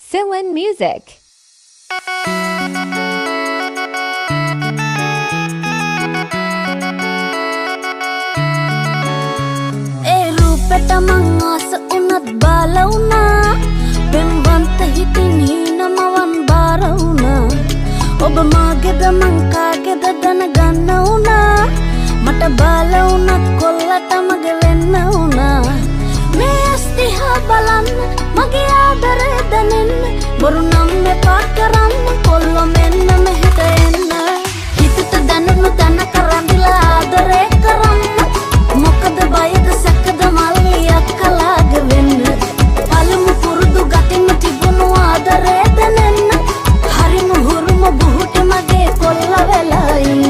Fill-in music. මං ආස උනත් බාල වුණා පෙම්වන්ත හිතින් හීනමවන් බාර වුණා ඔබ මාගේද මං කාගේද දැනගන්න වුණා මට බාල වුණත් කොල්ලට මගේ වෙන්න වුණා මේ අස්තිහා බලන්න මගේ ආදරේ දැනෙන්න බොරු නම් මෙපා කරන්න කොල්ල මෙන්න මෙහෙට එන්න හිතට දැනුණු තැන කරන්දිලා ආදරේ කරන්න මොකද බයද සැකද මල්ලියක් කලාග වෙන්න පළමු පුරුදු ගතින් තිබුණු ආදරේ දැනෙන්න හරිම හුරුම බුහුටි මගේ කොල්ල වෙලා ඉන්න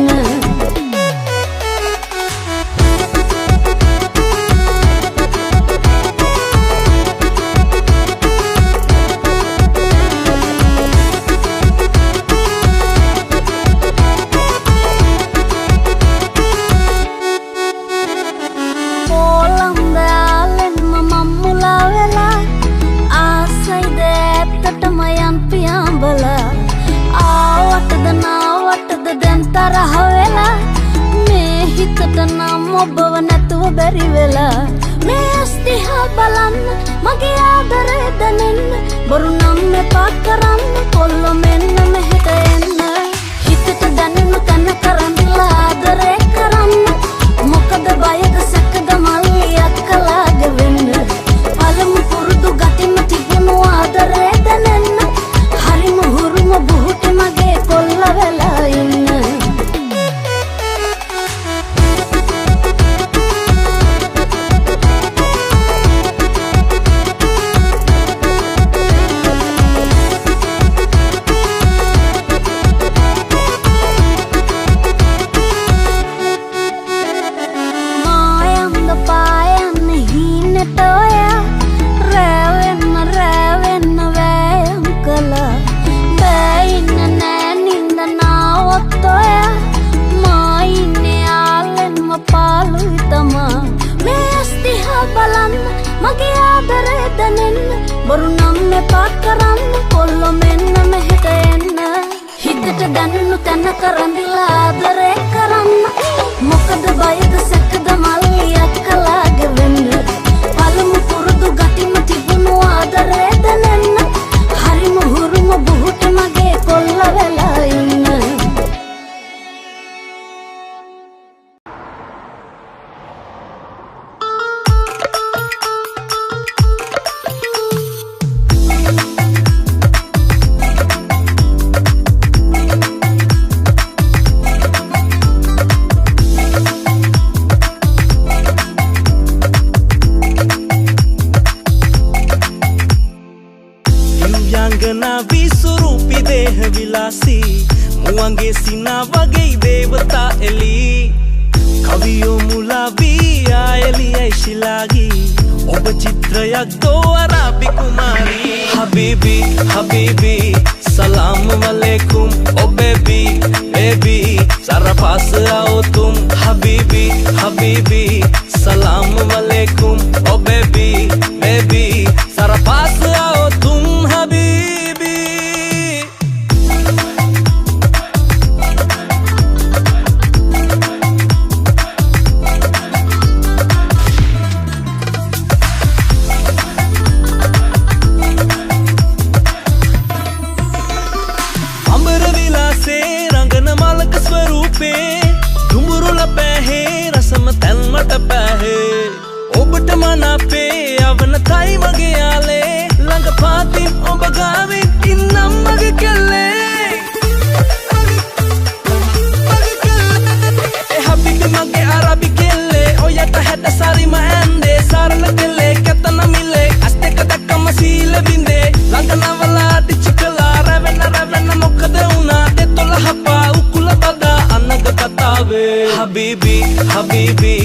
ඔබව නැතුව බැරි වෙලා මේ අස්තිහා බලන්න මගේ ආදරේ දැනෙන්න බොරු නම් මෙපා කරන්න කොල්ල මෙන්න මෙහෙට එන්න හිතට දැනෙන්න තැන කරන්දිලා ආදරේ කරන්න මොකද බයද සැකද මල්ලියක් කලාග වෙන්න පළමු පුරුදු ගතින් තිබුණු ආදරේ දැනෙන්න හරිම හුරුම බුහුටි මගේ කොල්ල වෙලා ඉන්න මගේ ආදරේ දැනෙන්න බොරු නම් මෙපා කරන්න කොල්ල මෙන්න මෙහෙට එන්න හිතට දැනුණු තැන කරන්දිලා ආදරේ කරන්න මොකද බයද සැකද මල්ලියක් කලාග වෙන්න පළමු පුරුදු ගතින් තිබුණු ආදරේ දැනෙන්න හරිම හුරුම බුහුටි මගේ කොල්ල වෙලා ඉන්න මුවන්ගේ සිනා වගේ දේවතා එලි කවියෝ මුලාවී ආයලියයි ශිලාගී ඔබ චිත්‍රයක් දෝ අරාබි කුමාරී හබීබි හබීබි සලාම් වලේකුම් ඔ බේබි බේබි සරපාස් आओ तुम हबीबी हबीबी सलाम वालेकुम ओ बेबी बेबी सरपास आओ तुम हबीबी अमर विलासे रंगन मालक स्वरूपे घुंगरू लपे रसम तन मट पहे ඔබට මනපේ අවන තයි මගේ යාලේ ළඟ පාතින් ඔබ ගාවින් ඉන්නම් මගේ කෙල්ලේ ඒ හබිබි මගේ අරබි කෙල්ලේ ඔයට හැට සරිම ඇන්දේ සරල කෙල්ලේ කතන මිලේ අස් දෙක දැක්කම සීල බින්දේ ළඟ නවලා ටිච් කළා රැවෙන්න මොකද වුණා දෙතොල හපා උකුල බදා අනග කතාවේ හබිබි හබිබි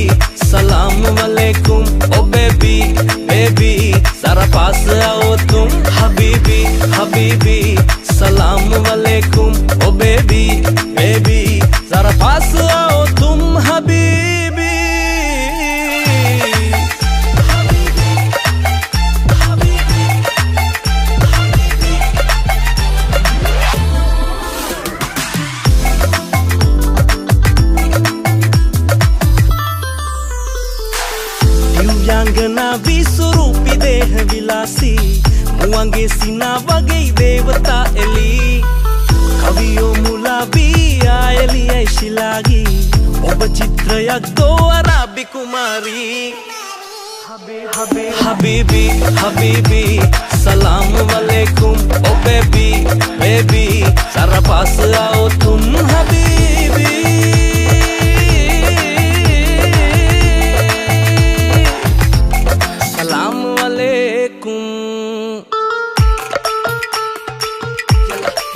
सलाम वालेकुम ओ बेबी बेबी सारा पास आओ तुम हबीबी हबीबी सलाम वालेकुम ओ बेबी बेबी सारा पास आओ तुम हबीबी हबीबी हबीबी हबीबी දේහ විලාසී මුවන්ගේ සිනා වගේ දේවතා එලී කවියෝ මුලාවී ආයලියයි ශිලාගී ඔබ චිත්‍රයක් දෝ අරාබි කුමාරී Habibi, Habibi, salam alaikum, oh baby, baby, zara paas aao tum Habibi. Salam alaikum.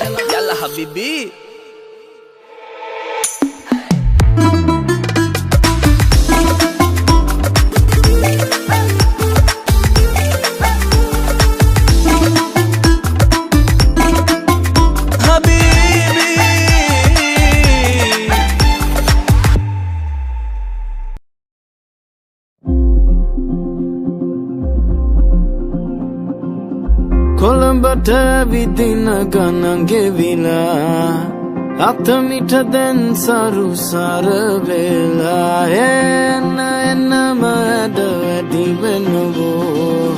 Yalla, yalla Habibi. කොළඹට විදින ගණන් ගෙවිලා අතමිට දැන් සරු සර වෙලා එන්න එන්නම ඇද වැඩි වෙනවෝ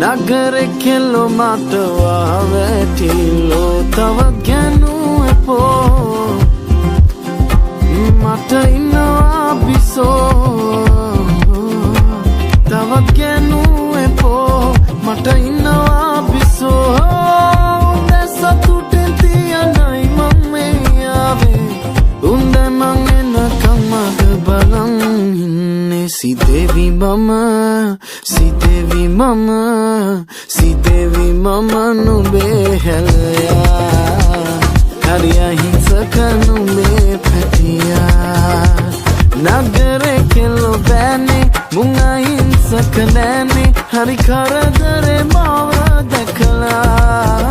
නගරෙ කෙල්ලෝ මට වැටිලෝ තව ගැනුවෙපෝ මට ඉන්නවා බිසෝ තව ගැනුවෙපෝ මට ඉන්නවා බිසෝ සතුටෙන් තියනයි මම ආවේ උන්ද මං එනකම් මග බලන් ඉන්නේ සිතේවි මම නුඹේ හැලයා හරිය හිංසක නුඹේ පැටියා නගරේ කෙල්ලෝ බෑනේ මුං අහිංසක නෑනේ හරි කරදරේ මාව දැකලා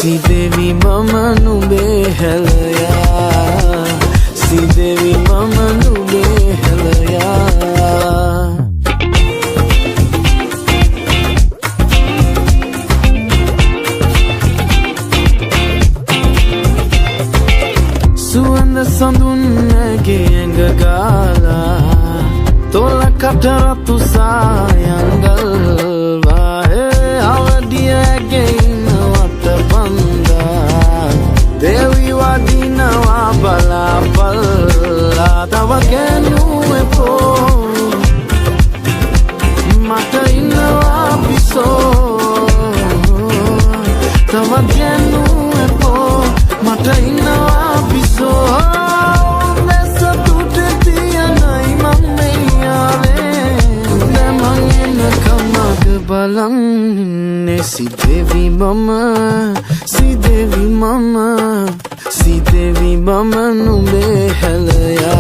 Sidevi mama nube helaya Sidevi mama nube helaya Suanda sandunage engagala Tola kataratu sayangal vahe avadiya again wata banda Devi wadina wa bala bala tawagenu epo mata innawa biso tawagenu epo mata innawa biso balang ne Sidevi mama nube helaya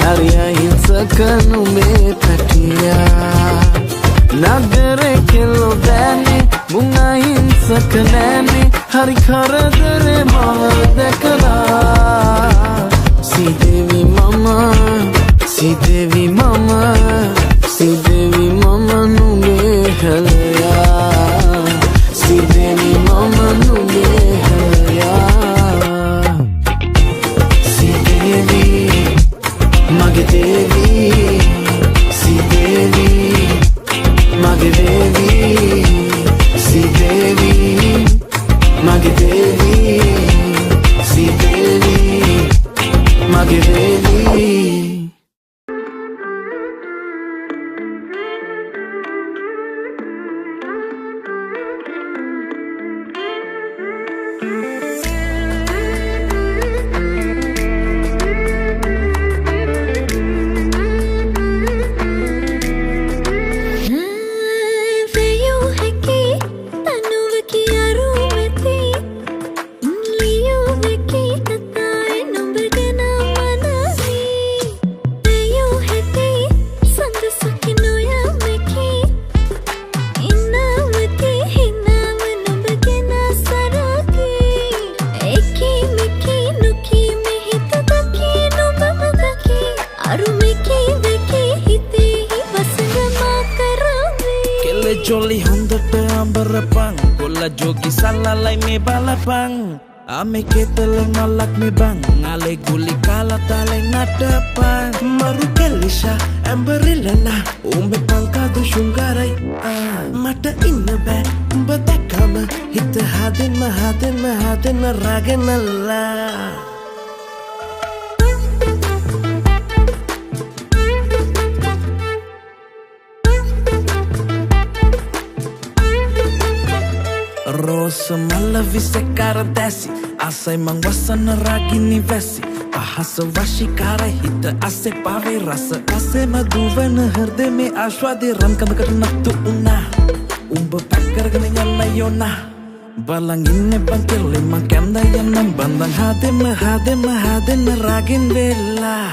hariya hinsaka nube patiya nagare kello dane munga hinsaka nane hari karadare mawa dekala Sidevi mama nube helaya Sidevi mama nube helaya Sidevi mage devi Sidevi mage devi Sidevi mage devi Sidevi mage devi Jolly hondata ambarapang Gola jogi salalai me balapang Ame keteleng nolak me bang Ale guli kala taleng nadapan Maru kelisha amberilana Umbe pangkadu shungarai Mata inna ba Batakama Hitta hadin mahadin raganalla Rosa mala visekara desi Asai mang wasana ragini vesi Pahasa vashikara hita ase pave rasa Ase maduvana herde me ashwadi ran kandakar nattu una Umba pakkar gana yalla yona Balang inne bangkili mang kanda yanam bandang hadin ragin vela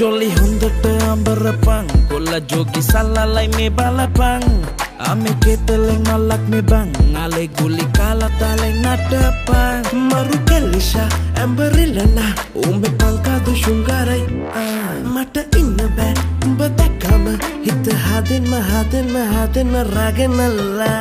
Jolly hundata ambarapang Kola jogi salalai me balapang Ame keteleng nolak me bang Ale guli kala taleng nadapang Maru kelisha amberilana Umbe pangkadu shungarai Mata inna ba Batakama Hitta hadin mahadin raganalla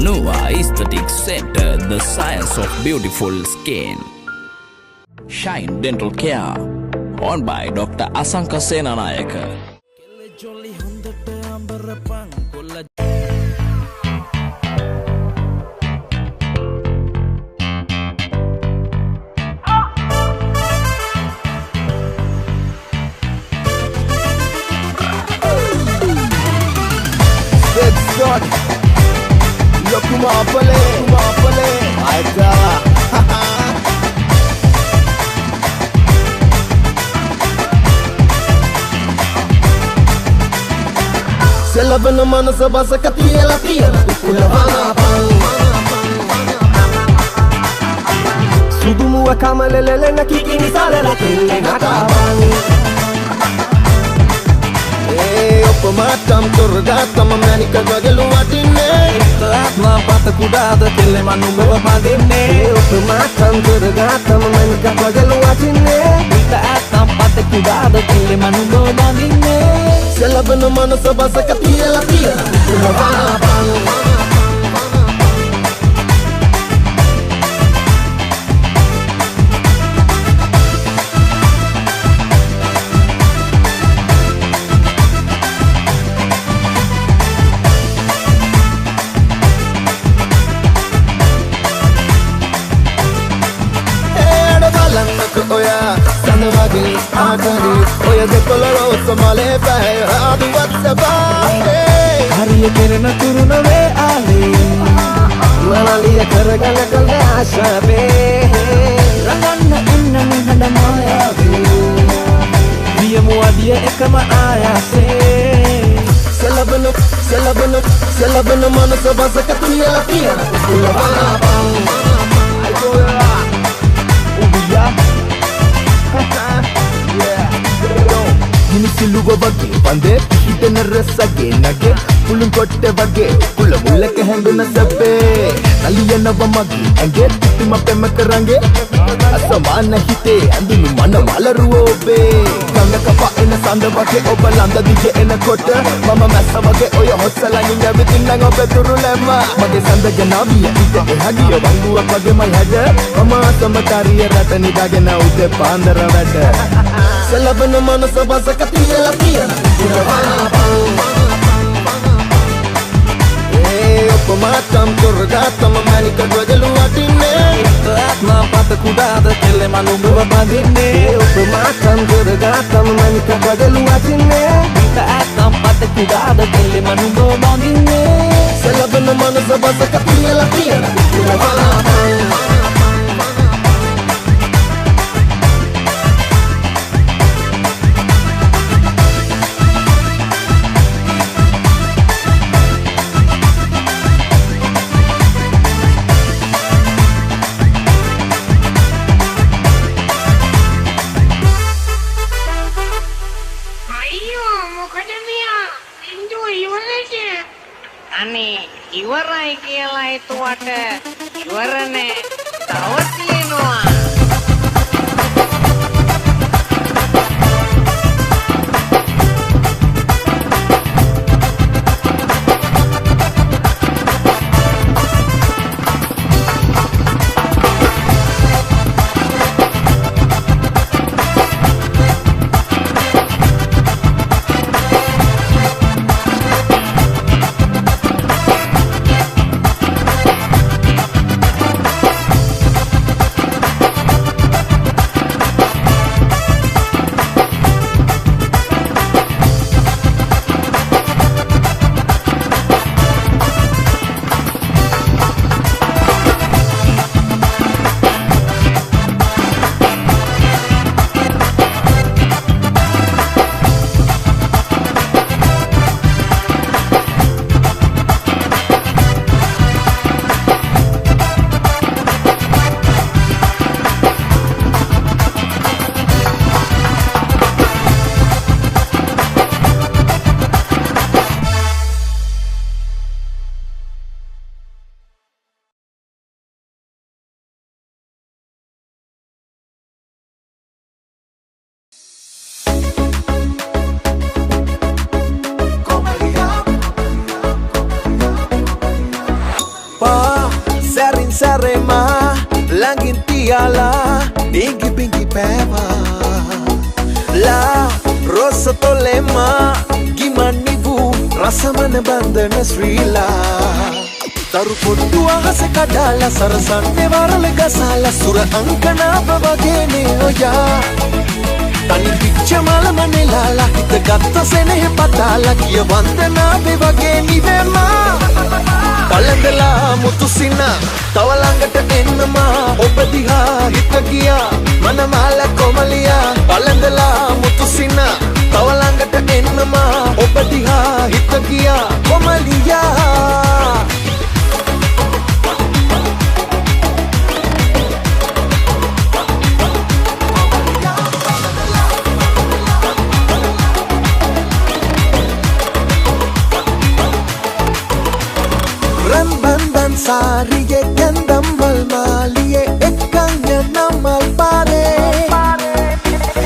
Nova Aesthetic Center, the science of beautiful skin. Shine Dental Care, owned by Dr. Asanka Senanayaka. Jolly hundata ambarapang Kola Kumapale, aita. Selabana manasa basa katiyala kulavana pang. Sudumu akamalele nakikini salala kille nakapang. Opamatam turgatam manika gagelu atine. Atma pata kudada kille manu bawa padine. Opamatam turgatam manika gagelu atine. Atma pata kudada kille manu bawa padine. Selabana manasa basa katiyala kulavana pang. Oya, Sandavagi, Atari, Oya de Coloro, Somale, Adu Watsabate, Hariya Kerana Turunave Ali, Malalia Karagana Kalashabe, Rangana Inna Hadamaya, Via Muadia Ekama Ayase, Selabano, Manasabasa Katuya La Pia, Ulavana Bang, Ubia. Siluva bagi pande hidden rasage nage pulun kotte bage kula mulake hanguna sabbe naliyana vamagi ange tima pema karange asamana hite andunu mana malaruobe kanga kapa ena sanda bage obalanda dije ena kotta mama massa bage oya hossala ninga bitinna obe turulema mage sanda ganabiya ite hagiya banguwa bage mai haja mama samatariya ratani bage na ude pandara wada Selabana manasa basa katiyala pia Kulavana pang උපමාතම් කරගත්තම මැනික ගොඩලු වටින්නේ ආත්ම පත කුඩාද කෙල්ලෙම නුඹව බඳින්නේ උපමාතම් කරගත්තම මැනික ගොඩලු වටින්නේ ආත්ම පත කුඩාද කෙල්ලෙම නුඹව බඳින්නේ සලබන මනස බසක පියලා පියන අනේ ඉවරයි කියලා හිතුවට ඉවර නෑ තව තියෙනවා Sarema langin tiala dingi bingi peva la rosa tolema gimani vu rasamana bandana srila taru pottu ahase kadala sarasanne warale gasala sura ankana babagene oya tani picha mala manelala hit gatta sene patala kiya vandana bevageni vema පළඳලා මුතුසිනා තව ළඟට එන්නමා ඔබ දිහා හිත ගියා මනමාල කොමලියා පළඳලා මුතුසිනා තව ළඟට එන්නමා ඔබ දිහා හිත ගියා කොමලියා Sariye gandam malmaliye ekanya namal pare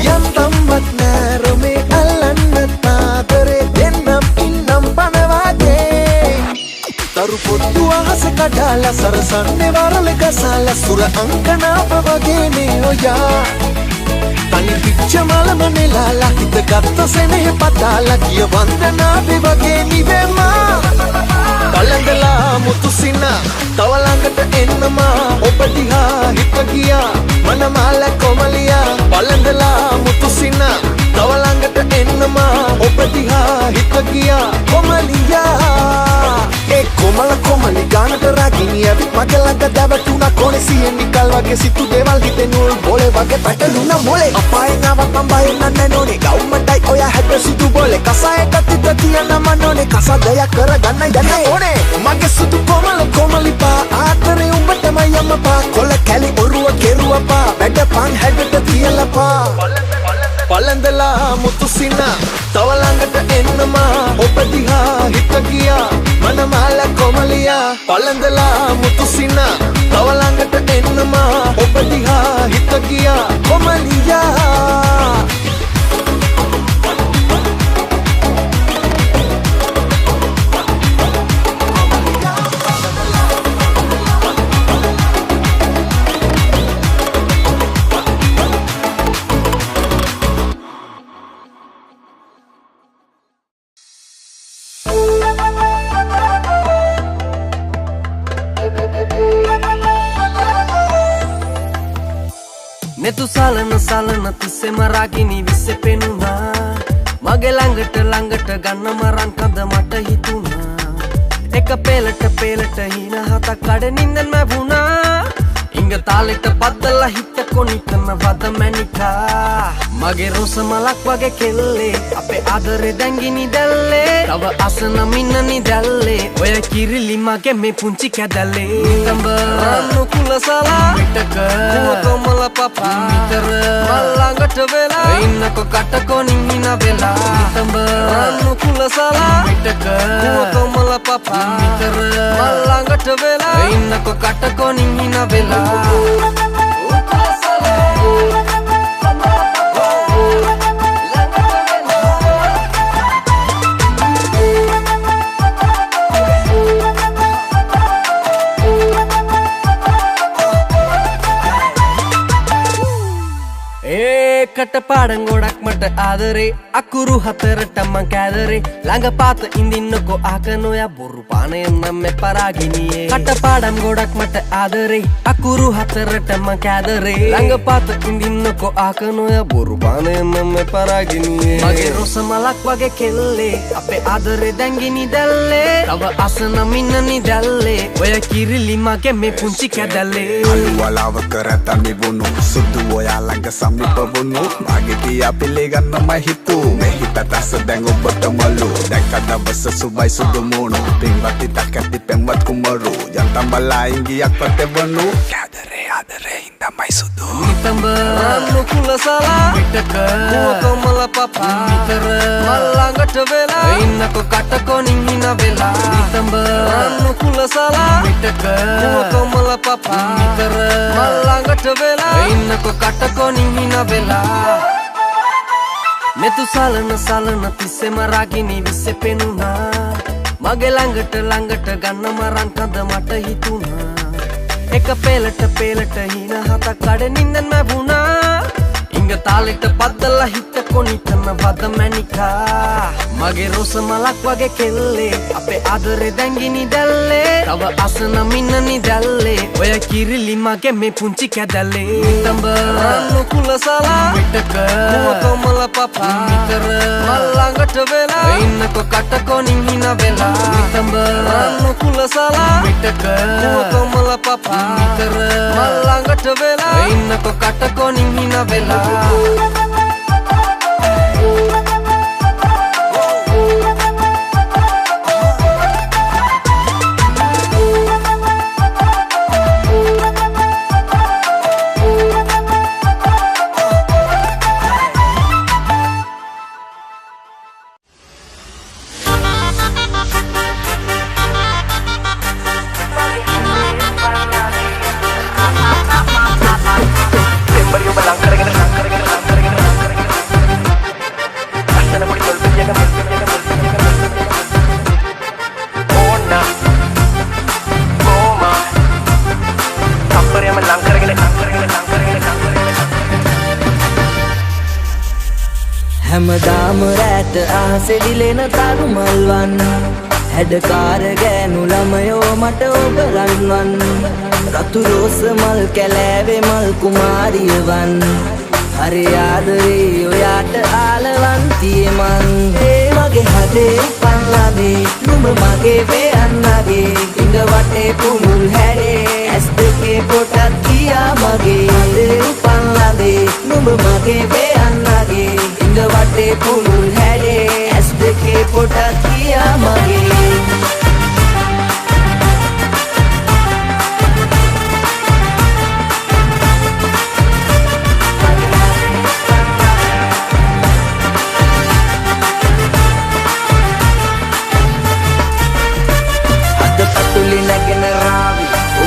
yandam matnaro me allanna tadare dennam innam panavage taru pottu ahase kadala sarasanne warale gasala sura ankana pavagene oya tani picha mala manelala hit gatta sene patala kiya vandana bevageni vema පළඳලා මුතුසිනා තව ළඟට එන්නමා ඔබ දිහා හිත ගියා මනමාල කොමලියා පළඳලා මුතුසිනා තව ළඟට එන්නමා ඔබ දිහා හිත ගියා කොමලියා ඒ කොමල කොමලි ගානට රාගිනී ඇවිත් මගේ ළඟ දැවටුණා කොනේ සියෙන් නිකල් වගේ සිතු දේවල් හිතේ නූල් බෝලේ වගේ පැටලුණා මොලේ අපායෙන් ආවත් මම බය නෑ නෝනේ ගවුමටයි ඔයා හැද සුදු බෝලේ කසායට තිත තියන මනෝනේ කසදයක් කරගන්නයි දැන් ඕනේ මගේ සුදු කොමල කොමලිපා ආතරේ උඹටමයි යමපා කොල කැලි ඔරුව කෙරුවපා වැඩ පන් හැඩට තියලපා පළඳලා මුතුසිනා තව ළඟට එන්නමා ඔබ දිහා හිත ගියා මනමාල කොමලියා පළඳලා මුතුසිනා තව ළඟට එන්නමා ඔබ දිහා හිත ගියා කොමලියා netu salana tissema ragini visse penuna mage langata ganna maran kada mata hituna eka pelata hina hata kade nindan mavuna inga taleta paddala hitta konitana vada manika mage rosa malak wage kelle ape adare dangini dalle tawa asana minnani dalle oya kirili mage me punchi kadalle tamba rannu kulasala mitaka komala papa mitara malangata vela innako katako ningina vela tamba rannu kulasala mitaka komala papa mitara malangata vela innako katako ningina vela කටපාඩම් ගොඩක් මට ආදරේ අකුරු හතරට මං කෑදරේ ළඟ පාත ඉඳින්නකෝ ආකනෝයා බොරු පානය නම් මේ පරාගිනියේ කටපාඩම් ගොඩක් මට ආදරේ අකුරු හතරට මං කෑදරේ ළඟ පාත ඉඳින්නකෝ ආකනෝයා බොරු පානය නම් මේ පරාගිනියේ මගේ රොස මලක් වගේ කෙල්ලේ අපේ ආදරේ දැන්ගිනි දැල්ලේ තව අසන මින්නනි දැල්ලේ ඔය කිරිලි මගේ මේ පුංචි කැදල්ලේ අලු වලාව කරතන් මිබුණු සුදු ඔයා ළඟ සමීප වුණු මගේ තියා පිළිගන්නම හිතු මේ හිත තස දැන් ඔබට මලු දැක්ක දවස සුබයි සුදු මූණු පින්වත්ටි තකටි පෙම්වත් කුමරු යන්තම් බලා ඉංගියක් පතවනු ආදරේ ඉඳමයි සුදු නිතඹ රන්නු කුලසලා පිටක කොමල පපා විතර මල්ලඟට වෙලා ඉන්නකො කටකො නිහින වෙලා නිතඹ රන්නු කුලසලා පිටක කොමල පපා විතර මල්ලඟට වෙලා ඉන්නකො කටකො නිහින වෙලා netu salana tissema ragini visse penuna mage langata ganna maran kada mata hituna eka pelata hina hata kade nindan mavuna inga taleta paddala hitta konitana vada manika mage rosa malak wage kelle ape adare dangini dalle tawa asana minnani dalle oya kirili mage me punchi kadalle tamba rannu kulasala mitaka komala papa mitara mallangata vela innako katako ningina vela tamba rannu kulasala mitaka komala papa mitara mallangata vela innako katako ningina vela හැමදාම රැට ආසෙඩිලෙන තරු මල්වන් හැඩකාර ගෑනු ළමයෝ මට ඔබ රන්වන් රතු රෝස මල් කැලෑවේ මල් කුමාරියවන් හරි ආදරේ ඔයාට ආලවන්තියේ මං ඒ මගේ හදේ පන්ලාදේ නුඹ මගේ වේයන්නගේ ඉඟ වටේ කුමුල් හැඩේ ඇස් දෙකේ පොටක් කියා මගේ හදේ පන්ලාදේ නුඹ මගේ වේයන්නගේ ඉඟ වටේ කුමුල් හැඩේ ඇස් දෙකේ පොටක් කියා මගේ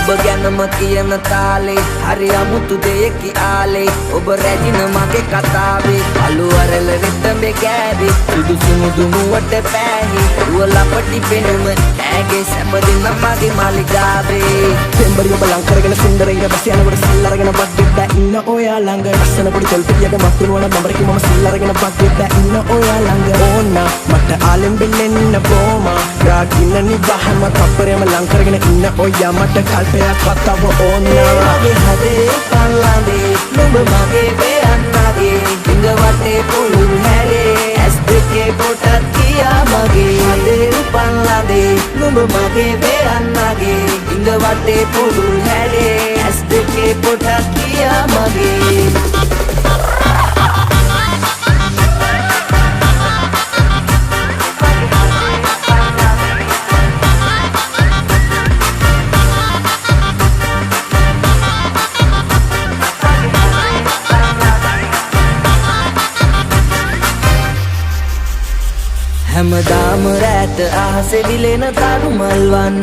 ඔබ ගැනම කියන තාලේ හරි අමුතු දෙයකි ආලේ ඔබ රැජින මගේ කතාවේ අලු අරල වෙතඹේ ගෑවේ සුදු සුමුදු නුවට පෑහි රුවලපටි පෙනුම ඈගේ සැපදින මගේ මාලිගාවේ පෙම්බරිය බලං කරගෙන සුන්දර ඉර බස් යනකොට සිල් අරගෙන වද්දෙද්ද ඉන්න ඔයා ළඟ ලස්සන පොඩි තොල්පියක මත්තුනවන බඹරකි මම සිල් අරගෙන වද්දෙද්ද ඉන්න ඔයා ළඟ ඕන මට ආලෙම් බෙල්ලෙන්න බෝමා රාගින්න නිවහම කප්පරේම ලං කරගෙන ඉන්න ඔයා මට කල්පයක් වත්තව ඕන මගේ හදේ පල්ලාදේ නුඹ මගේ වෙයන්නගේ ඉඟ වටේ පුළුල් හැරේ ඇස් දෙකේ පොටක් කියා මගේ හදේ පල්ලාදේ නුඹ මගේ වෙයන්නගේ ඉඟ වටේ පුළුල් හැරේ ඇස් දෙකේ පොටක් කියා මගේ හැමදාම රැට අහසේ විලෙන තරු මල්වන්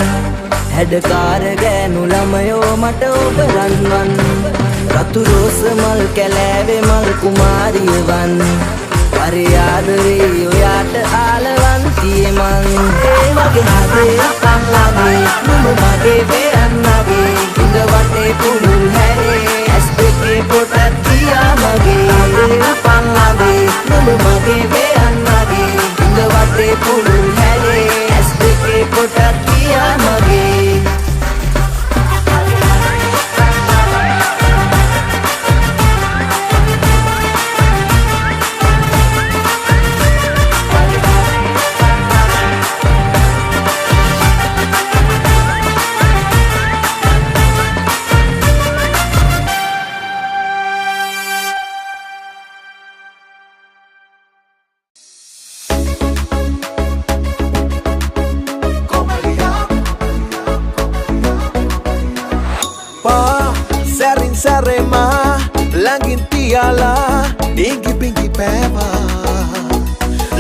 හැඩකාර ගෑනු ළමයෝ මට ඔබ රන්වන් රතු රෝස මල් කැලෑවේ මල් කුමාරිය වන් පරියාදරේ ඔයාට ආලවන්තියේ මං ඒ වගේ හදේ පංලාගේ නුඹ මගේ වෙයන්නගේ ඉඳ වටේ පුළුල් හැරේ ඇස් දෙකේ පොටක් කියා මගේ හදේ පංලාගේ නුඹ මගේ වෙයන්නගේ ඉඳ වටේ පුළුල් හැරේ ඇස් දෙකේ පොටක් කියා මගේ Sarema, langin tiala, dingi bingi pema.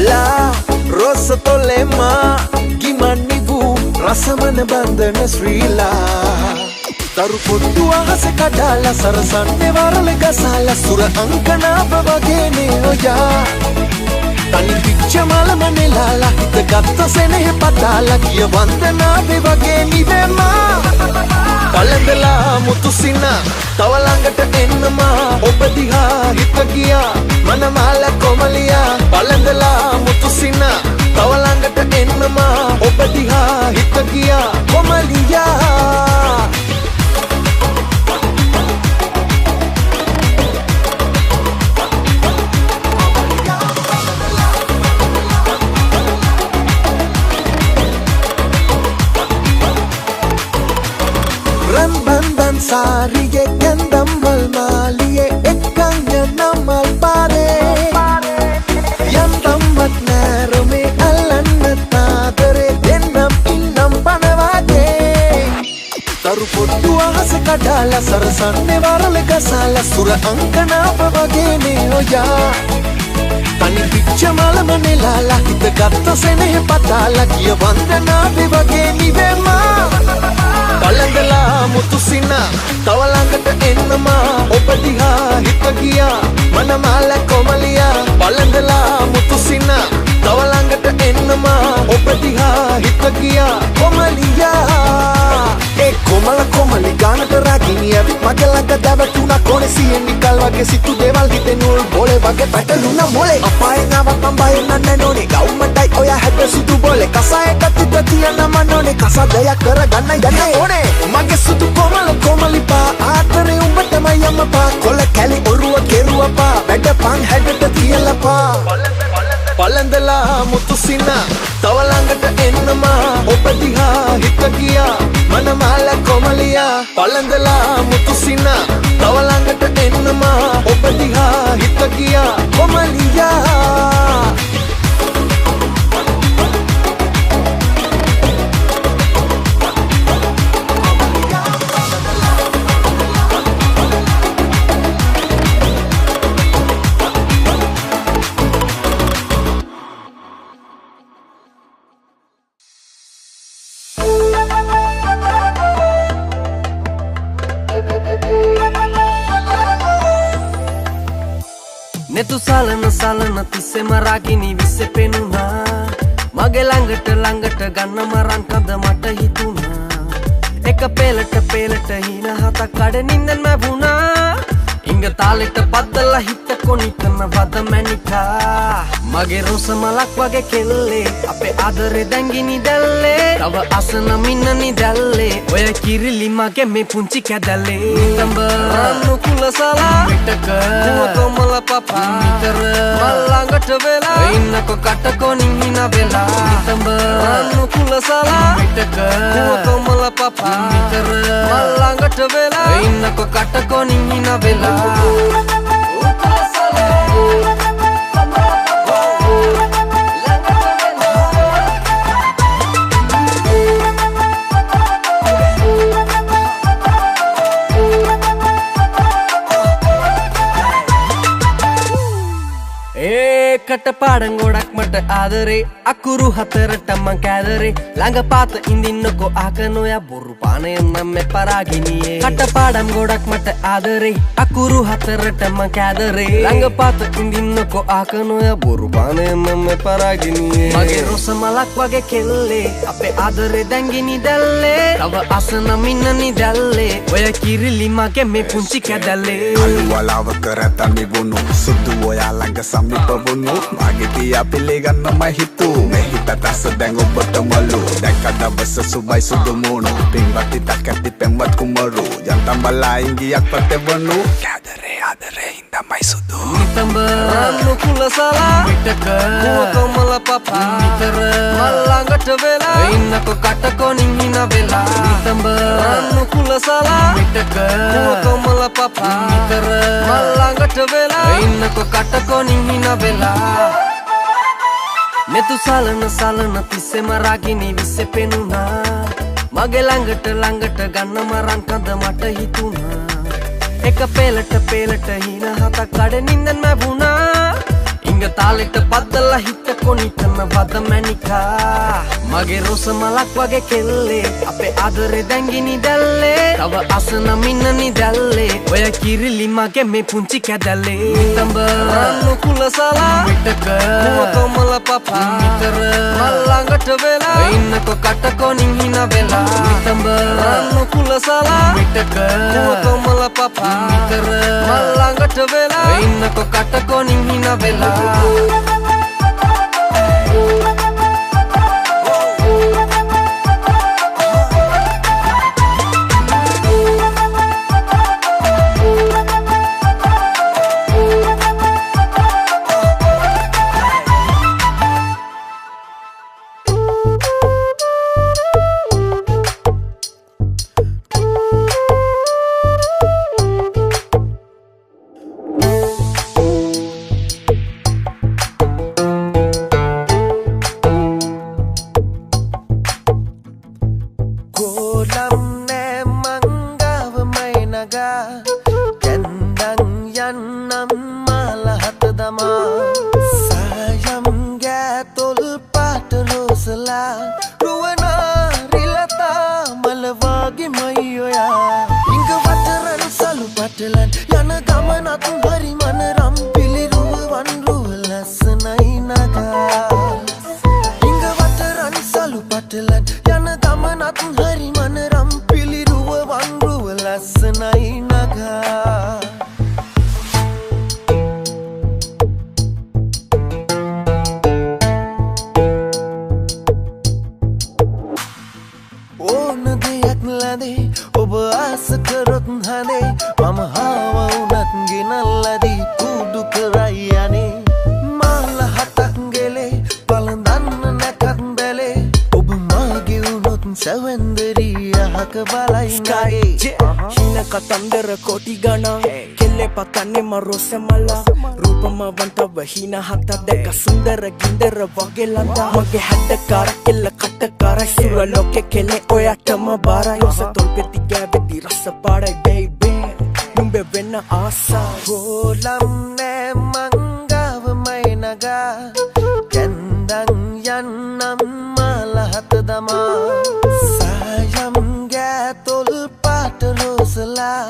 La rosa tolema, gimani vu, rasamana bandana srila. Taru pottu ahase kadala, sarasanne varale gasala, sura ankana babagene oya. Tani picha mala manelala, hita gatta sene patala, kiya vandana bevageni vema. පළඳලා මුතු සින තව ළඟට එන්නමා ඔබ දිහා හිත ගියා මනමාල කොමලියා පළඳලා මුතු සින තව ළඟට එන්නමා ඔබ දිහා හිත ගියා කොමලියා Rambandan sariye gandam mal maliye ekanya namal pare yandam mat narume allanna tadare dennam innam panawage taru pottu ahase kadala sarasanne varale gasala sura ankana pavage ne oya tani picha mala manelala hita gatta sene patala kiya vandana bevage nivema පළඳලා මුතු සින තව ළඟට එන්නමා ඔබ දිහා හිත ගියා මනමාල කොමලියා පළඳලා මුතු සින තව ළඟට එන්නමා ඔබ දිහා හිත ගියා කොමලියා ඒ කොමල කොමලි ගානට රාගිනී ඇවිත් මගේ ළඟ දැවටුණා කොනේ සියෙන් නිකල් වගේ සිතු දේවල් හිතේ නූල් බෝලේ වගේ පැටලුණා මොලේ අපායෙන් ආවත් මම බය නෑ නෝනේ ගවුමටයි ඔයා හැද සුදු බෝලේ කසායට තිත තියන මනෝනේ කසදයක් කරගන්න යන්නේ ඕනේ මගේ සුදු කොමල කොමලිපා ආතරේ උඹටමයි යමපා කොල කැලි ඔරුව කෙරුවපා වැඩ පන් හැඩට තියලපා පළඳලා මුතු සින තව ළඟට එන්නමා ඔබ දිහා හිත ගියා මනමාල කොමලියා පළඳලා මුතු සින තව ළඟට එන්නමා ඔබ දිහා හිත ගියා කොමලියා Netu sal සලන තිස්සෙම රාගිනි විස්සේ පෙනුනා මගේ ළඟට ගන්න මරන් කඳ මට හිතුණා එක පෙලට හින හතක් කඩනින්දන් මැවුණා ඉංග තාලෙට පද්දලා හිත කොනිකන වද මැනිකා මගේ රොස මලක් වගේ කෙල්ලේ අපේ ආදරේ දැංගිනි දැල්ලේ තව අසන මින්නනි දැල්ලේ ඔය කිරිලි මගේ මේ පුංචි කැදල්ලේ නිතඹ රන්නු කුලසලා පිටක කොමල පපා නිතර මල් ළඟට වෙලා ඉන්නකො කටකොනින් හින වෙලා නිතඹ රන්නු කුලසලා පිටක කොමල පපා නිතර මල් ළඟට වෙලා ඉන්නකො කටකොනින් හින වෙලා කටපාඩම් ගොඩක් මට ආදරේ අකුරු හතරට මං කෑදරේ ළඟ පාත ඉඳින්නකෝ ආකනෝයා බොරු පානය නම් මේ පරාගිනියේ කටපාඩම් ගොඩක් මට ආදරේ අකුරු හතරට මං කෑදරේ ළඟ පාත ඉඳින්නකෝ ආකනෝයා බොරු පානය නම් මේ පරාගිනියේ මගේ රොස මලක් වගේ කෙල්ලේ අපේ ආදරේ දැංගිනි දැල්ලේ තව අසන මින්නනි දැල්ලේ ඔය කිරිලි මගේ මේ පුංචි කැදල්ලේ අලුවලාව කරතන් නිවුණු සුදු ඔයා ළඟ සමීප වුණු මගේ තියා පිළිගන්න මම හිතු මේ හිත තස දැන් ඔබට මලු දැක්ක දවස සුබයි සුදු මූණු පින්වත් ඉතක් ඇති පෙම්වත් කුමරු යන්තම් බලා ඉංගියක් පතවනු ආදරේ හින්දාමයි සුදු නිතඹ රන්නු කුලසලා පිටක කොමල පපා නිතර මල් ළඟට වෙලා ඉන්නකො කටකොනින් හින වෙලා නිතඹ රන්නු කුලසලා පිටක කොමල පපා නිතර මල් ළඟට වෙලා ඉන්නකො කටකොනින් හින වෙලා මෙතු සලන තිස්සෙම රාගිනි විස්සේ පෙනුනා මගේ ළඟට ගන්න මරන් කඳ මට හිතුණා එක පෙලට හින හතක් කඩනින්දන් මැවුණා ඉංග තාලෙට පද්දලා හිත කොනිකන වද මැනිකා මගේ රොස මලක් වගේ කෙල්ලේ අපේ ආදරේ දැංගිනි දැල්ලේ තව අසන මින්නනි දැල්ලේ ඔය කිරිලි මගේ මේ පුංචි කැදල්ලේ නිතඹ රන්නු කුලසලා පිටක කොමල පපා නිතර මල් ළඟට වෙලා ඉන්නකො කටකොනින් හින වෙලා නිතඹ රන්නු කුලසලා පිටක කොමල පපා නිතර මල් ළඟට වෙලා ඉන්නකො කටකොනින් හින වෙලා හින හත දෙක සුන්දර ගින්දර වගේ ලඳා මගේ හැඩකාර කෙල්ල කටකාර සුර ලෝකෙ කෙලේ ඔයටම බාරයි ඔස තොල්පෙති ගෑවෙති රස පාඩයි බේබි නුඹෙ වෙන්න ආසා ගෝලම් නෑ මංගාව මයි නගා කැන්දන් යන්නම් මලහත දමා සායම් ගෑ තොල් පාට ලෝසලා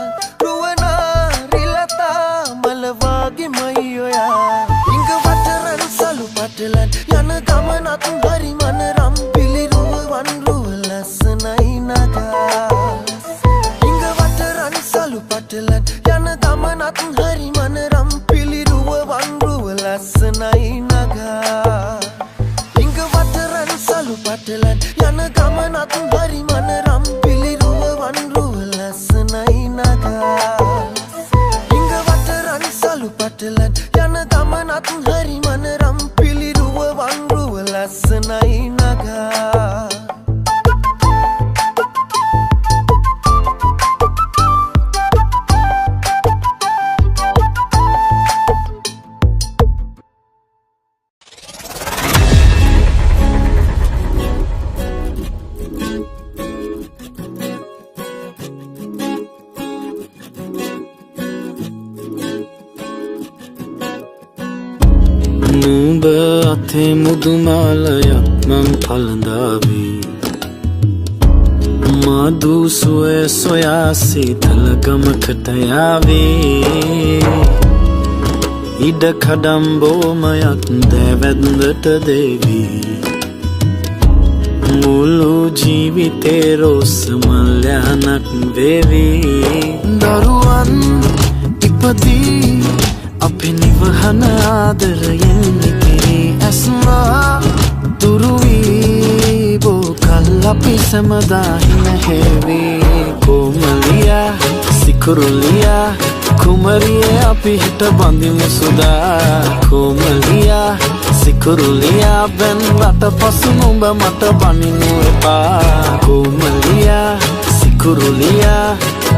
රුවනා රිලතා මල වගේ මයි ඔයා ගමනත් හරි මනරම් පිළිරුව වන්රුව ලස්සනයි නගා ඉංගවට රන්සලු පටලන් යන ගමනත් හරි මනරම් පිළිරුව වන්රුව ලස්සනයි නගා ඉංගවට රන්සලු පටලන් යන ගමනත් හරි මනරම් පිළිරුව වන්රුව ලස්සනයි නගා ඉංගවට රන්සලු පටලන් යන ගමනත් හරි මනරම් පිළිරුව වන්රුව ලස්සනයි නගා නුඹ අතේ මුදුමාලයක් මං පළඳාවී මధు සුවය සොයා සීතල ගමකට යාවී ඉඩ කඩම් බෝමයක් දැවැන්දට දේවී මුළු ජීවිතේ රෝස මල්යනක් වේවී දරුවන් ඉපදී අපේ නිවහන ආදරයෙන් ඉතිරි ඇස්මා දුරුවී බෝකල් අපි සැමදා හිනහැවී කොමලියා සිකුරුලියා කුමරියේ අපි හිට බඳිමු සුදා කොමලියා සිකුරුලියා බැන්දට පසු නුඹ මට බනිනු එපා කොමලියා සිකුරුලියා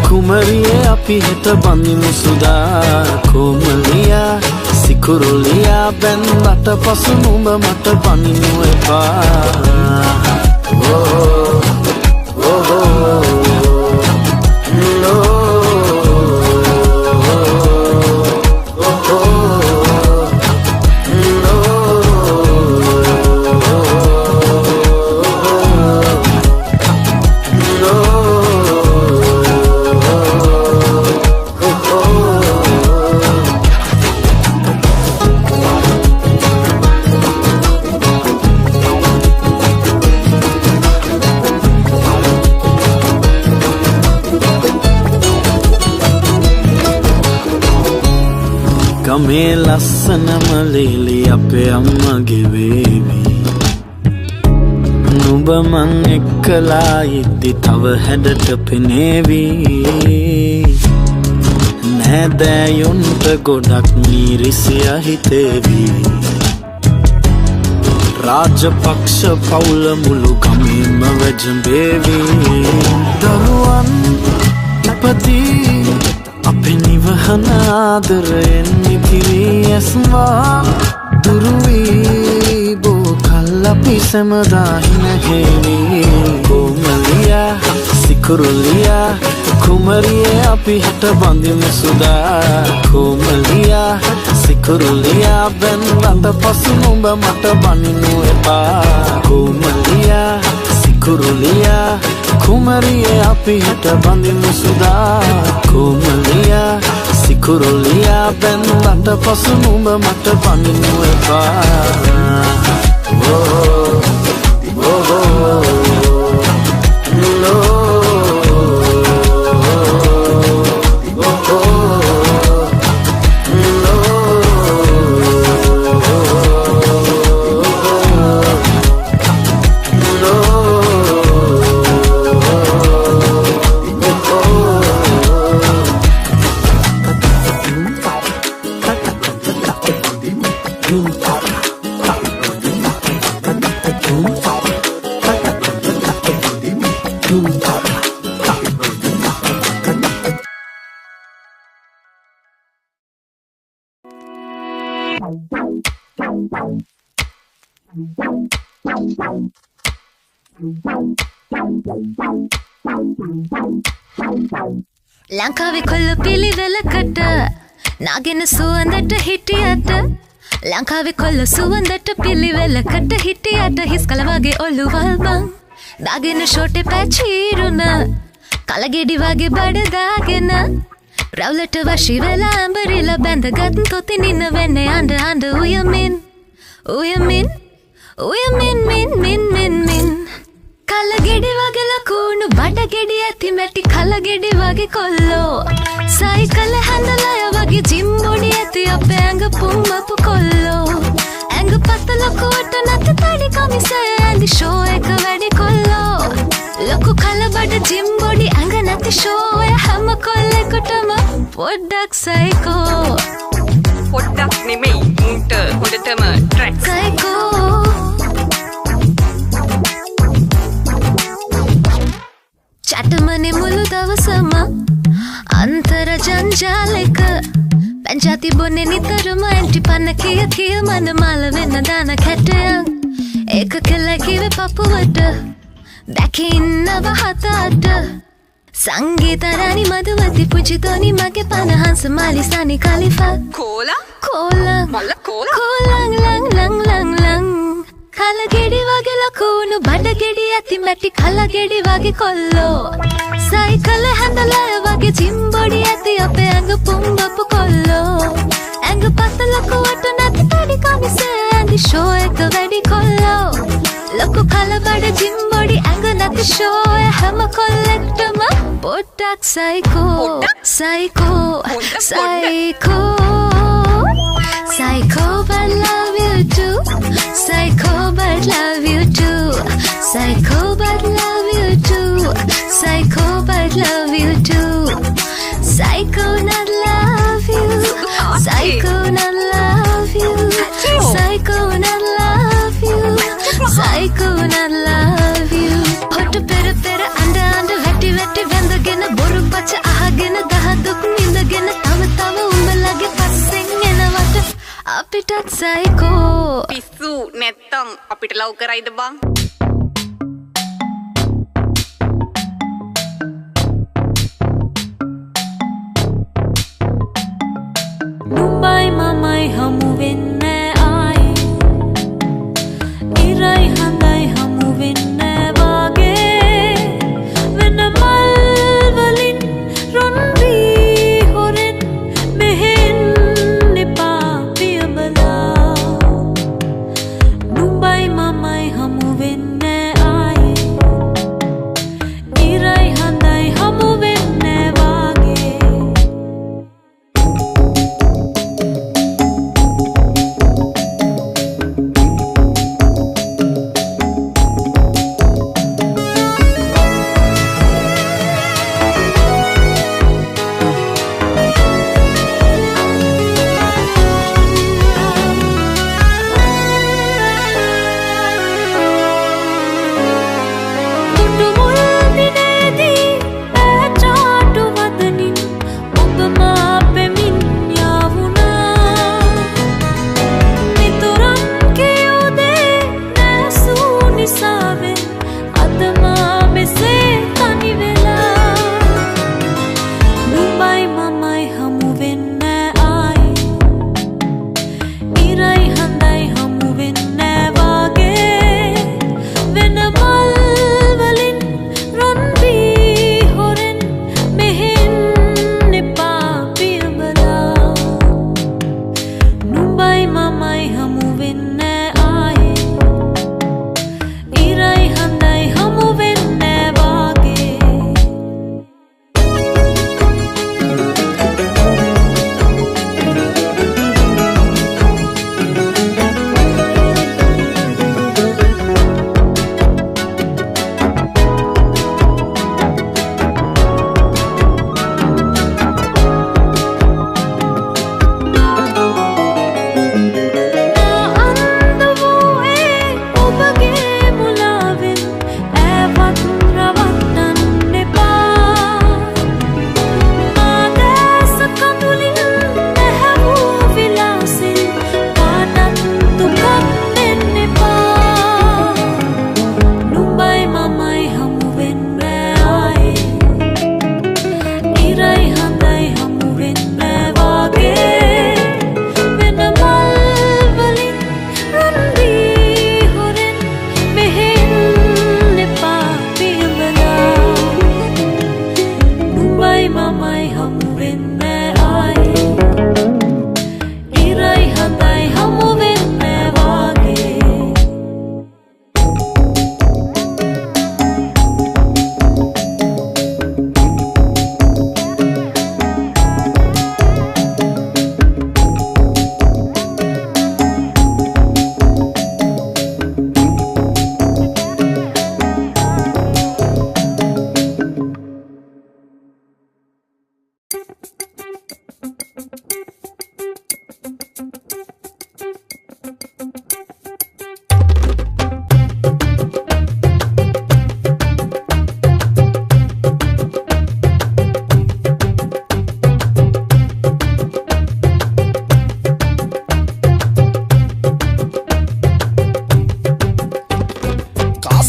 කුමරියේ අපි හිට බඳිමු සුදා කොමලියා සිකුරුලියා බැන්දට පසු නුඹ මට බනිනු එපා මේ ලස්සනම ලීලි අපේ අම්මගේ වේවි නුඹ මං එක්කලා ඉද්දි තව හැඩට පෙනේවි නෑදෑයුන්ට ගොඩක් මිරිසිය හිතේවි රාජපක්ෂ පවුල මුළු ගමේම වැජඹේවි දරුවන් ඉපදී අපේ නිවහන ආදරයෙන් ඉතිරි ඇස්මා දුරුවී බෝකල් අපි සැමදා හිනහැවී කොමලියා සිකුරුලියා කුමරියේ අපි හිට බඳිමු සුදා කොමලියා සිකුරුලියා බැන්දට පසු නුඹ මට බනිනු එපා කොමලියා සිකුරුලියා කුමරියේ අපි හිට බඳිමු සුදා කොමලියා සිකුරුලියා බැන්දට පසු නුඹ මට බනිනු එපා ලංකාවේ කොල්ල පිළිවෙලකට නාගෙන සුවඳට හිටියට ලංකාවේ කොල්ල සුවඳට පිළිවෙලකට හිටියට හිස් කල වගේ ඔළුවල් බං දාගෙන ෂෝටේ පැචීරුණ කලගෙඩි වගේ බඩ දාගෙන රවුලට වශී වෙලා ඇඹරිලා බැඳගත් තොතින් ඉන්න වෙන්නේ අඬ අඬ උයමින් උයමින් ඔය මින් කලගෙඩි වගේ ලකුණු බඩගෙඩි ඇති මැටි කලගෙඩි වගේ කොල්ලෝ සයිකල හැඳලය වගේ ජිම්බොඩි ඇති අපේ ඇඟ පුම්මපු කොල්ලෝ ඇඟ පත ලොකුවට නැති තඩි කමිසේ ඇඳි ෂෝ එක වැඩි කොල්ලෝ ලොකු කලබඩ ජිම්බොඩි ඇඟ නැති ෂෝ ඔය හැම කොල්ලෙකුටම පොඩ්ඩක් සයිකෝ පොඩ්ඩක් නෙමෙයි උන්ට හොඳටම ට්‍රැක් සයිකෝ චටමනේ මුළු දවසම අන්තර ජංජාලෙක පැංචාති බොන්නේ නිතරම ඇන්ටි පන්න කිය මන මල වෙන්න දාන කැටයන් ඒක කෙල්ල කිව්වේ පපුවට දැකේ ඉන්නව හතට සංගීතරානි මధుවති පුජිතෝනි මගේ පනහංස මාලිසානි කලිෆා කෝලං ලං කලගෙඩි වගේ ලකුණු බඩගෙඩි ඇති මැටි කලගෙඩි වගේ කොල්ලෝ සයිකල හැඳලය වගේ ජිම්බොඩි ඇති අපේ ඇඟ පුම්බපු කොල්ලෝ ඇඟ පත ලකුවට නැති තඩි කමිසේ ඇඳි ෂෝ එක වැඩි කොල්ලෝ ලොකු කලබඩ ජිම්බොඩි ඇඟ නැති ෂෝ ඔය හැම කොල්ලෙක්ටම පොඩ්ඩක් psycho but love you too Psycho but love you too Psycho but love you too Psycho but love you too Psycho not love you Psycho not love you Psycho not love you Psycho not love you Hot pera anda vetti vendagena boru pacha ahagena dahaduk nindagena tama umbalage passen enawata අපිටත් psycho පිස්සු නැත්තම් අපිට love කරයිද බං නුඹයි මමයි හමු වෙන්නේ ආයේ ඉරයි හඳයි හමු වෙන්නේ වාගේ වෙන මල් වලින් රොන් වී හොරෙන් මෙහෙන් එපා පියබලා නුඹයි මමයි හමු වෙන්නේ ආයේ ඉරයි හඳයි හමු වෙන්නේ වාගේ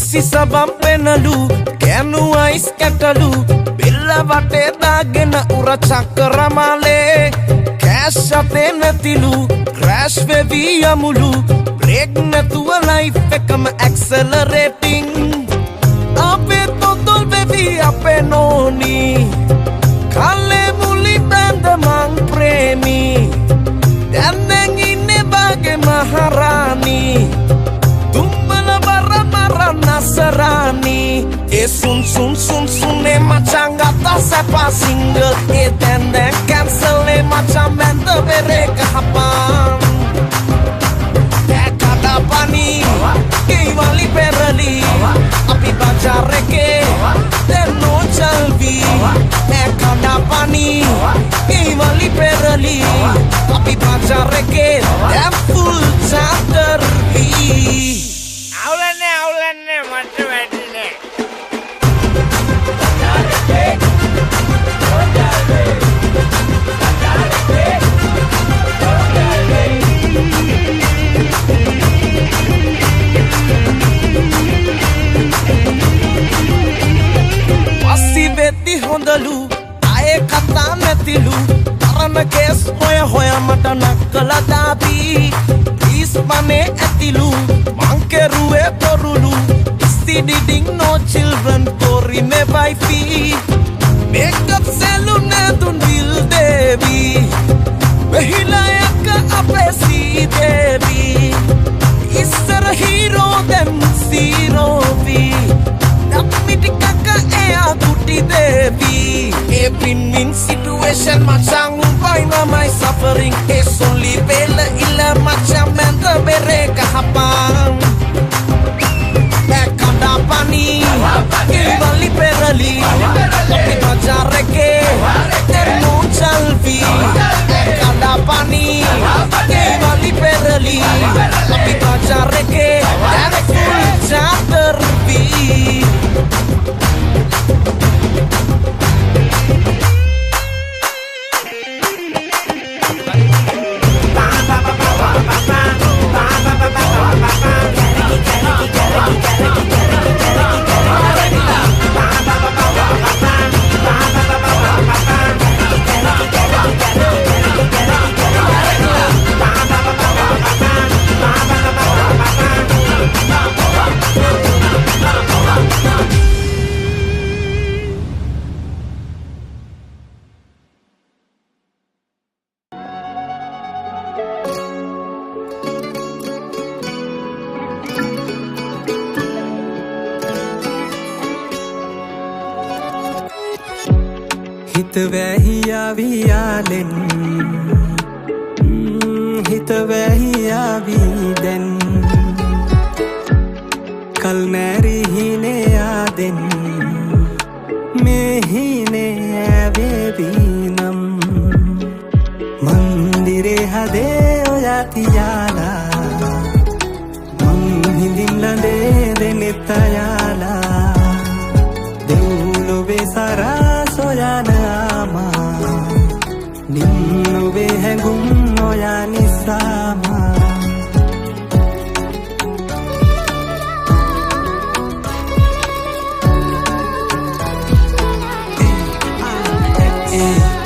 කුසි සබම් පෙනලු කැනු අයිස් කැටලු බෙල්ල වටේ දාගෙන උර චක්‍රමාලේ කෑෂ් අතේ නැතිලු ක්‍රෑෂ් වෙවි යමුලු බ්‍රේක් නැතුව ලයිෆ් එකම ඇක්සලරේටිං අපේ තොතොල් වෙවි අපේ නෝනි කල්ලේ මුලි බැඳ මං ප්‍රේමී දැන් ඉන්නේ බාගේ මහරානි Nasarani sun sun sun sun macam gata sepa single dan cancel macam benda bereka hapan kada pani kewali perali api bajar reke dan no chalvi kada pani kewali perali api bajar reke dan full chapter B අවුලන්නේ මට වැටුනේ පස්සි වෙද්දි හොඳලු ආයේ කතා නැතිලු තරණ case හොය මට නක්කලා දාපි ඉස් මනේ ඇතිලු මං කෙරුවේ පොරුලු ඉස්තිඩිඩින් no children tori me wifey makeup salon නැතුන් බිල් දේවි වෙහිලා යක අපේ සී දේවි ඉස්සර හීරෝ දැන් සීරෝ වී නම්මිටි කක එයා කුටි දේවි ඒ පින්මින් situation macam umpai my suffering is only bela illa macam mental bereka hapang kada pani kembali perali tapi bajar reke terno chalvi kada pani kembali perali tapi bajar reke dan full chapter B හිත වැහියාවියාලෙන් හිත වැහියාවී දැන් කල් මැරිහිනේ ආදෙන් මෙහිනේ ඇවේවීනම් මන්දිරේ හදේ ඔයා තියාලා මං හිඳින් ලඳේ දෙනෙත් අයාලා දෙව්ලොවේ සරා soyanama ninnu behengum oyani sama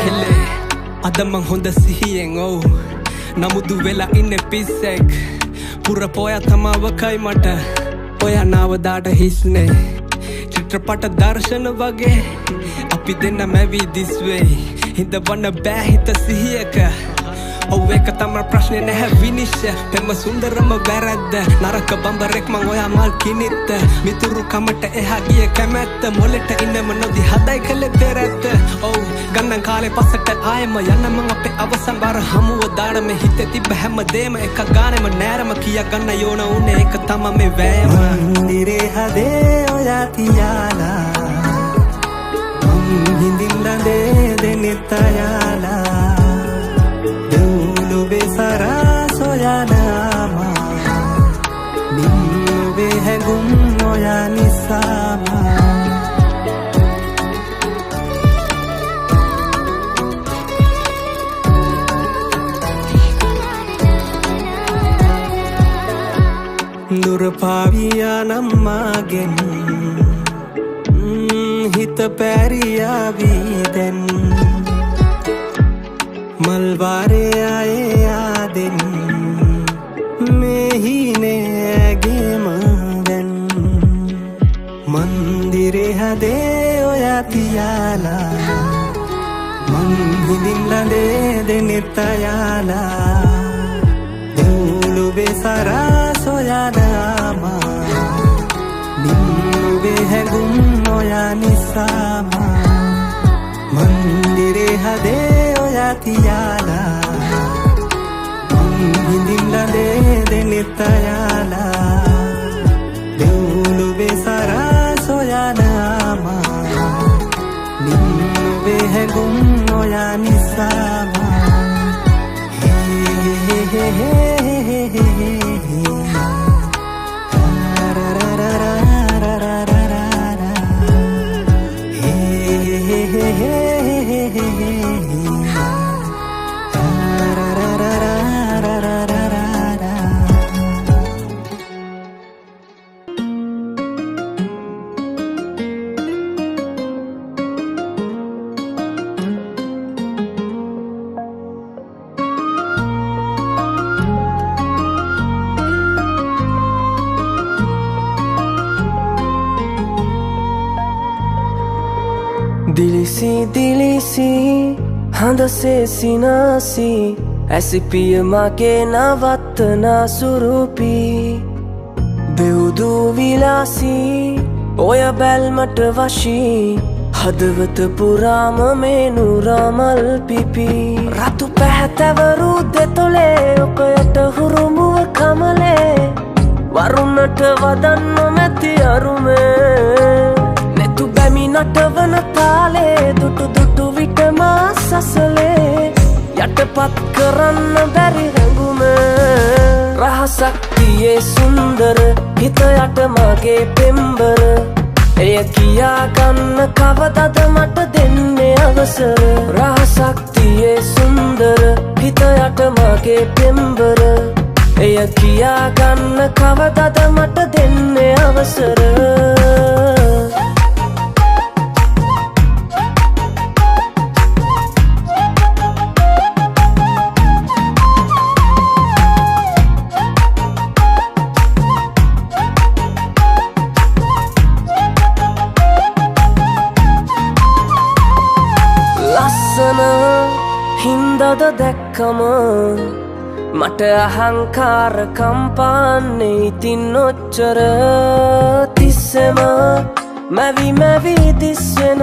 hele adamang honda sihiyen oh namudu vela inne pissek pura poya thamawa kai mata oya nawa data hisne චිත්‍රපට දර්ශන වගේ අපි දෙන්න මැවී this way හිතවන්න බෑ හිත සිහියක ඔව් ඒක තමයි ප්‍රශ්නේ නැහැ විනිශ්චය පෙම සුන්දරම වැරද්ද නරක බඹරෙක් මං ඔයා මල් කිනිත්ත මිතුරු කමට එහා ගිය කැමැත්ත මොලෙට ඉන්නම නොදි හදයි කළේ පෙරැත්ත ඔව් ගන්නන් කාලේ පස්සට ආයෙම යන්න මං අපේ අවසන් බාර හමුව දාන මේ හිතේ තිබ්බ හැමදේම එක ගානෙම නෑරම කියා ගන්න යෝන උනේ ඒක තමයි මේ වෑයම මන්දිරේ හදේ ඔයා තියාලා මං හිඳින් ලඳේ දෙනෙත් අයාලා besara soyanama ninnu behengum oyani sama දුර පාවියා නම්මාගෙන් හිත පැරියාවී දැන් මල්වාරේ ආයේ යාදෙන් මෙහිනේගේම දැන් මන්දිරේ හදේ ඔයා තියාලා මං හිඳින් ලඳේ දෙනෙත් අයාලා දෙව්ලුවේ සරා සොයාදාමා නින්නුවේ හැඟුම් ඔයා නිසාම මන්දිරේ හදේ ඔයා තියාලා මං හිඳින් ලඳේ දෙනෙත් අයාලා දෙව්ලුවේ සරා සොයාදාමා නින්නුවේ හැඟුම් ඔයා නිසාම දිලිසි හඳසේ සිනාසි ඇසිපිය මගේ නවත්තනා සුරුපී දෙව්දු විලාසී ඔය බැල්මට වශී හදවත පුරාම මේ නුරාමල් පිපි රතු පැහැතැවරු දෙතොලේ ඔකයට හුරුමුව කමලේ වරුණට වදන්න මැති අරුමේ නෙතු බැමි නටවන තාලේ දුටු දුටු විටම සසලේ යටපත් කරන්න බැරි රැඟුම රහසක් තියේ සුන්දර හිත යට මගේ පෙම්බර එය කියා ගන්න කවදද මට දෙන්නේ අවසර රහසක් තියේ සුන්දර හිත යට මගේ පෙම්බර එය කියා ගන්න කවදද මට දෙන්නේ අවසර හින්දද දැක්කම මට අහංකාර කම්පාන්නේ ඉතින් ඔච්චර තිස්සෙම මැවි මැවි දිස්සෙන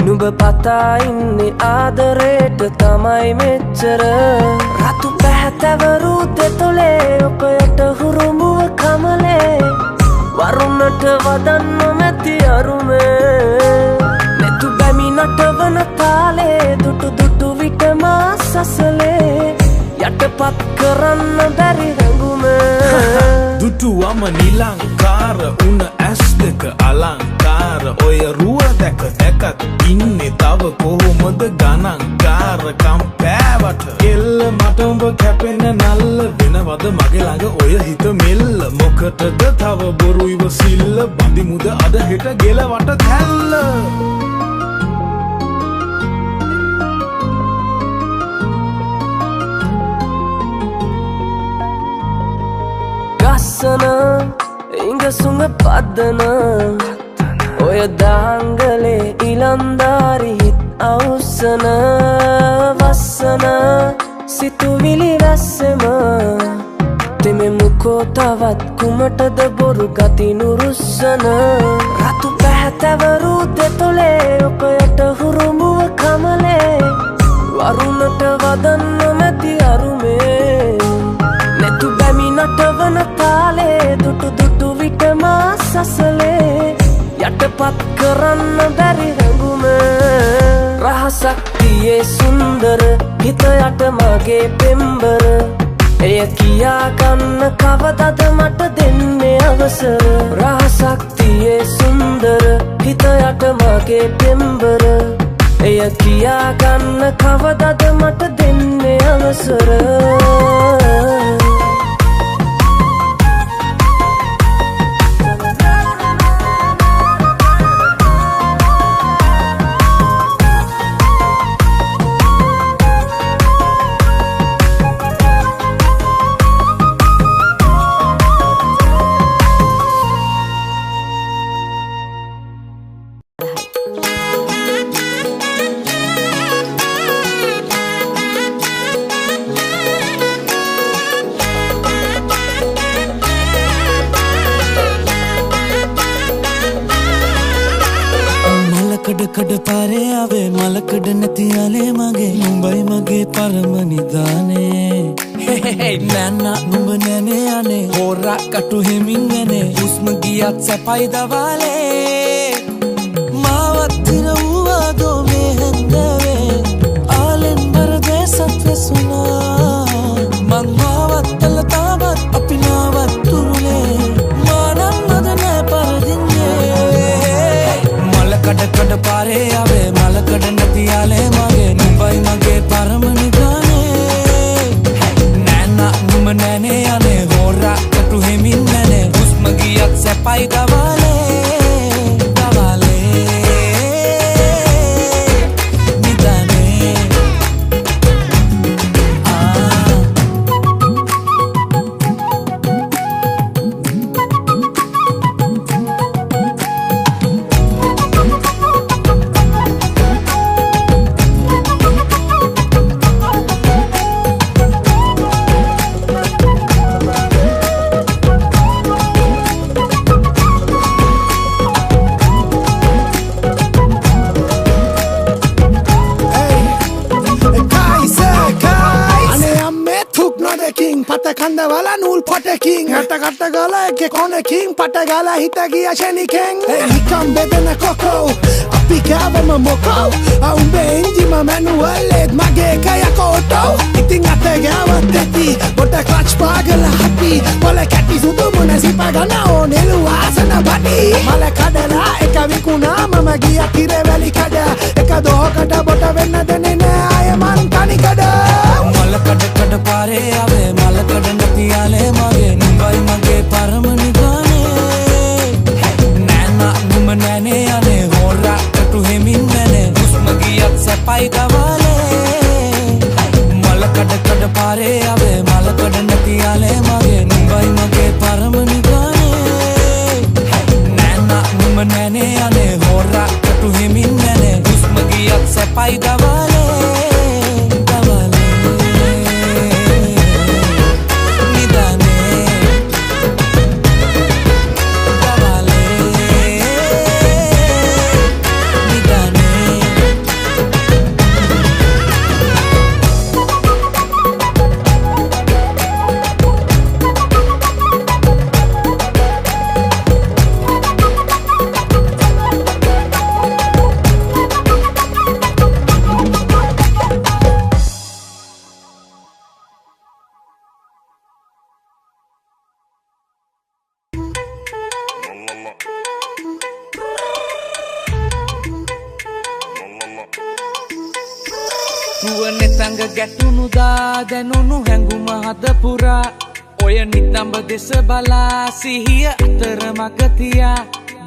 නුඹ පතා ඉන්නේ ආදරේට තමයි මෙච්චර රතු පැහැතැවරු දෙතොලේ ඔකයට හුරුමුව කමලේ වරුණට වදන්න මැති අරුමේ නෙතු බැමි නටවන තාලේ දුටු දුටු විටම සසලේ යටපත් කරන්න බැරි රැඟුම දුටුවම නිලංකාර උන ඇස් දෙක අලංකාර ඔය රුව දැක දැකත් ඉන්නේ තව කොහොමද ගණන්කාරකම් පෑවට එල්ල මට උඹ කැපෙන නල්ල වෙනවද මගේ ළඟ ඔය හිත මෙල්ල මොකටද තව බොරු ඉවසිල්ල බඳිමුද අද හෙට ගෙලවට තැල්ල ගස්සන ඉඟසුඟ පදන ඔය දාංගලේ ඉලන්දාරි හිත් අවුස්සන වස්සන සිතුවිලි රැස්සෙම දෙමෙමුකෝ තවත් කුමටද බොරු ගති නුරුස්සන රතු පැහැතැවරු දෙතොලේ ඔකයට හුරුමුව කමලේ වරුණට වදන්න මැති අරුමේ නෙතු බැමි නටවන තාලේ දුටු දුටු විටම සසලේ යටපත් කරන්න බැරි රැඟුම රහසක් තියේ සුන්දර හිත යට මගේ පෙම්බර එය කියා ගන්න කවදද මට දෙන්නේ අවසර රහසක් තියේ සුන්දර හිත යට මගේ පෙම්බර එය කියා ගන්න කවදද මට දෙන්නේ අවසර කඩ පාරේ ආවේ මලකඩ නැති යාලේ මගේ නුඹයි මගේ පරම නිදානේ නෑනා නුඹ නෑනේ අනේ හොරා කටු හිමින් යන්නේ හුස්ම ගියත් සැපයි දවාලේ මාවත් දින වූවා දෝ මේ හැන්දවේ ආලෙන් බරදේ සත්වසුනා මං මාවත් තල තාවත් අපි නාවත් තුරුලේ මානම් මද නෑ පරදින්නේ මලකඩ කඩ පාරේ ආවේ මලකඩ නැති යාලේ මගේ නුඹයි මගේ පරම නිදානේ නෑනා නුඹ නෑනේ අනේ හොරා කටු හිමින් නැනේ හුස්ම ගියත් සැපයි දවාලේ කන්දවල නූල් පොටකින් හට කට ගල එක කොනකින් පට ගල හිත ගිය ෂණිකෙන් හිකම් බෙදෙන කොකෝ අපි කෑවම මොකෝ උඹේ එන්ජිම මැනුවල්ලෙත් මගේ කයක ඔටෝ ඉතින් අත ගෑවත් ඇති බොට ක්ලච් පාගල හපි පොල කැටි සුදු මුණ සිප ගන ඕනෙලු ආසන බඩි මල කඩලා එක විකුණා මම ගිය කිරවැලි කඩ එක දෝකට බොට වෙන්න දෙන්නේ නෑ අය මන් කනිකඩ මල කඩ කඩ පාරේ ආවේ මල කඩ නැති යාලේ මගේ නුඹයි මගේ පරම නිදානේ නෑනා නුඹ නෑනේ අනේ හොරා කටු හිමින් නැනේ හුස්ම ගියත් සැපයි දවාලේ මල කඩ කඩ පාරේ ආවේ මල කඩ නැති යාලේ මගේ නුඹයි මගේ පරම නිදානේ නෑනා නුඹ නෑනේ අනේ හොරා කටු හිමින් නැනේ හුස්ම ගියත් සැපයි දවාලේ රුවනෙතඟ ගැටුණු දා දැනුණු හැඟුම හද පුරා ඔය නිතඹ දෙස බලා සිහිය අතර මග තියා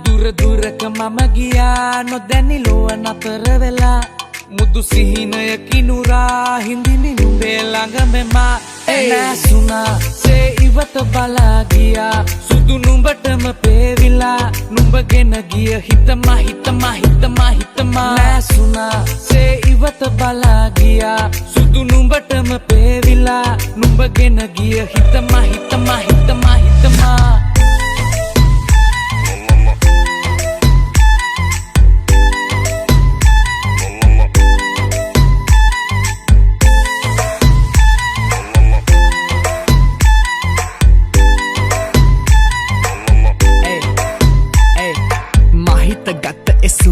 දුර දුරක මම ගියා නොදැනි ලොව නතර වෙලා මුදු සිහිනය කිනුරා හිඳිනි නුඹේ ළඟ මෙමා නැසුණා සේ ඉවත බලා ගියා සුදු නුඹටම පේවිලා නුඹගෙන ගිය හිතමා හිතමා හිතමා හිතමා නැසුණා සේ ඉවත බලා ගියා සුදු නුඹටම පේවිලා නුඹගෙන ගිය හිතමා හිතමා හිතමා හිතමා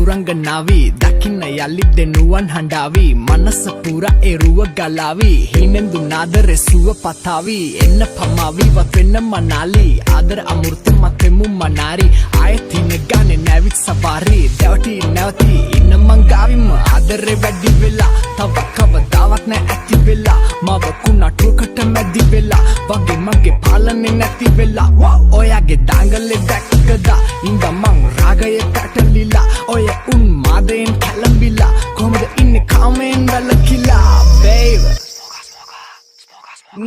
සුරංගනාවී දකින්න යල්ලි දෙනුවන් හඬාවී මනස පුර එරුව ගලාවී හිනෙන්දු නාදර සුව පතාවී එන්න පමාවී වත් වෙන්න මනාලී ආදර අමෘත මතෙමු මනාරි ආයතින ගානේ නැවිත් සවාරි දැවටි නැවති ඉන්න මංගාවිම ආදරේ වැඩි වෙලා තව කවදාවත් නෑ ඇති වෙලා මව කුණටුවකට මැදි වෙලා වගේ මගේ පාලනේ නැති වෙලා ඔයාගේ දාංගලේ දැක්කදා ඉඳ මං රාගය පැටලිලා ඔය උන් මාදයෙන් කැලඹිලා කොහමද ඉන්නේ කාමෙන් වැළකිලා baby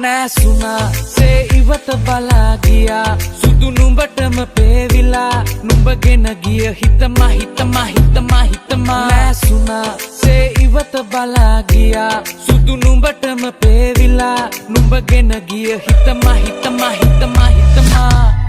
නැසුණා සේ ඉවත බලා ගියා සුදු නුඹටම පේවිලා නුඹගෙන ගිය හිතමා හිතමා හිතමා හිතමා නැසුණා සේ ඉවත බලා ගියා සුදු නුඹටම පේවිලා නුඹගෙන ගිය හිතමා හිතමා හිතමා හිතමා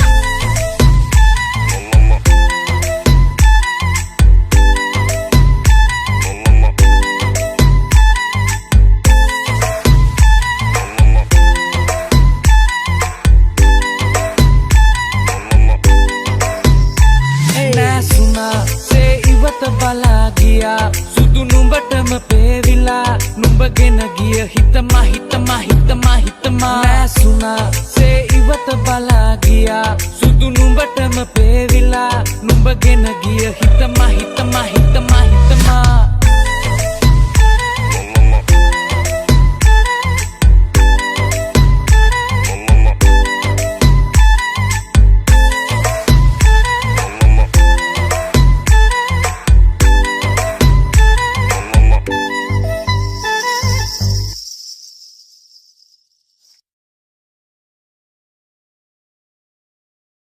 ගියා සුදු නුඹටම පේවිලා නුඹ ගෙන ගිය හිතම හිතම හිතම හිතම